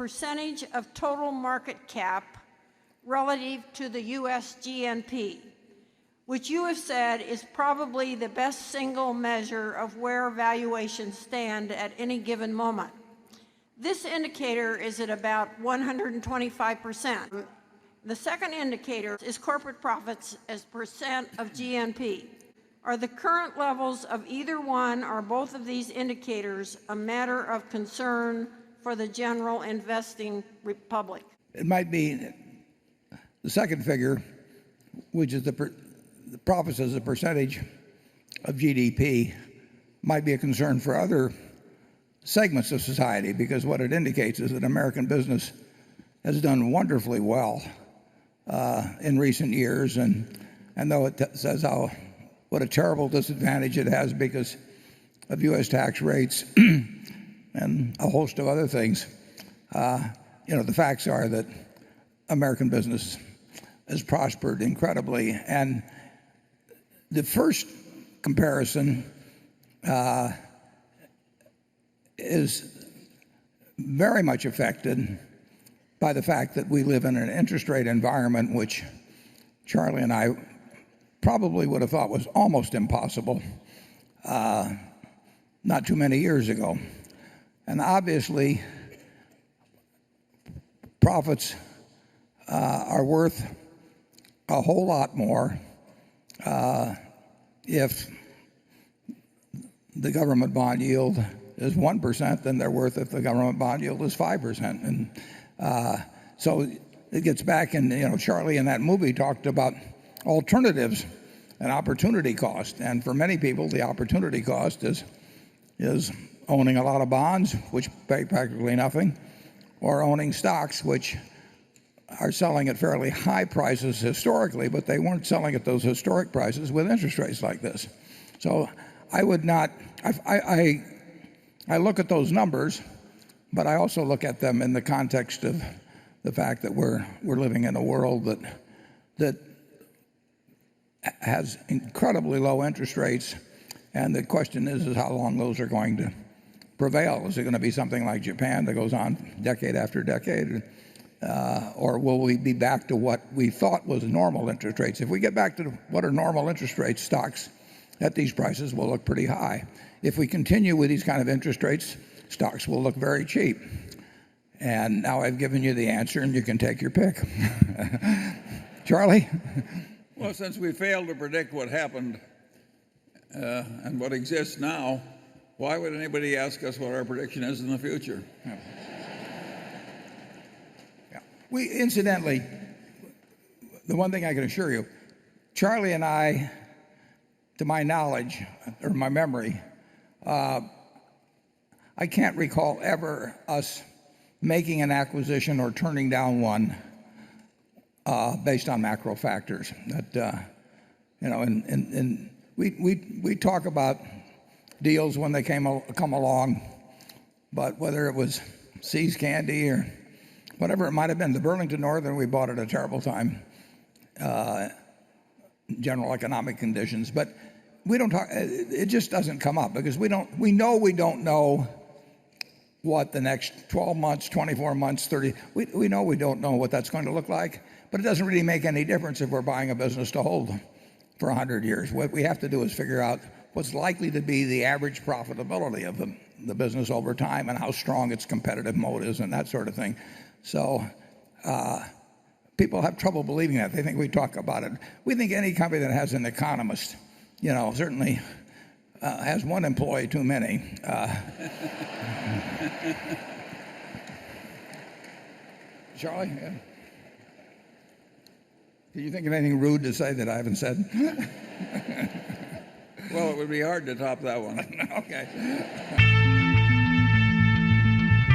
percentage of total market cap relative to the U.S. GNP, which you have said is probably the best single measure of where valuations stand at any given moment. This indicator is at about 125%. The second indicator is corporate profits as percent of GNP. Are the current levels of either one or both of these indicators a matter of concern for the general investing public? It might be the second figure, which is the profits as a percentage of GDP, might be a concern for other segments of society, because what it indicates is that American business has done wonderfully well in recent years, and though it says what a terrible disadvantage it has because of U.S. tax rates and a host of other things, the facts are that American business has prospered incredibly. And the first comparison is very much affected by the fact that we live in an interest rate environment which Charlie and I probably would have thought was almost impossible not too many years ago. And obviously, profits are worth a whole lot more if the government bond yield is 1% than they're worth if the government bond yield is 5%. And so it gets back, and Charlie in that movie talked about alternatives and opportunity cost. And for many people, the opportunity cost is owning a lot of bonds, which pay practically nothing, or owning stocks, which are selling at fairly high prices historically, but they weren't selling at those historic prices with interest rates like this. So I would not, I look at those numbers, but I also look at them in the context of the fact that we're living in a world that has incredibly low interest rates, and the question is how long those are going to prevail. Is it going to be something like Japan that goes on decade after decade, or will we be back to what we thought was normal interest rates? If we get back to what are normal interest rates, stocks at these prices will look pretty high. If we continue with these kind of interest rates, stocks will look very cheap. And now I've given you the answer, and you can take your pick. Charlie? Well, since we failed to predict what happened and what exists now, why would anybody ask us what our prediction is in the future? Yeah. Incidentally, the one thing I can assure you, Charlie and I, to my knowledge or my memory, I can't recall ever us making an acquisition or turning down one based on macro factors. That and we talk about deals when they come along, but whether it was See's Candy or whatever it might have been, the Burlington Northern, we bought at a terrible time, general economic conditions. But we don't talk. It just doesn't come up because we know we don't know what the next 12 months, 24 months, 30. We know we don't know what that's going to look like, but it doesn't really make any difference if we're buying a business to hold for 100 years. What we have to do is figure out what's likely to be the average profitability of the business over time and how strong its competitive moat is and that sort of thing. So people have trouble believing that. They think we talk about it. We think any company that has an economist, certainly has one employee too many. Charlie? Yeah. Can you think of anything rude to say that I haven't said? Well, it would be hard to top that one. Okay.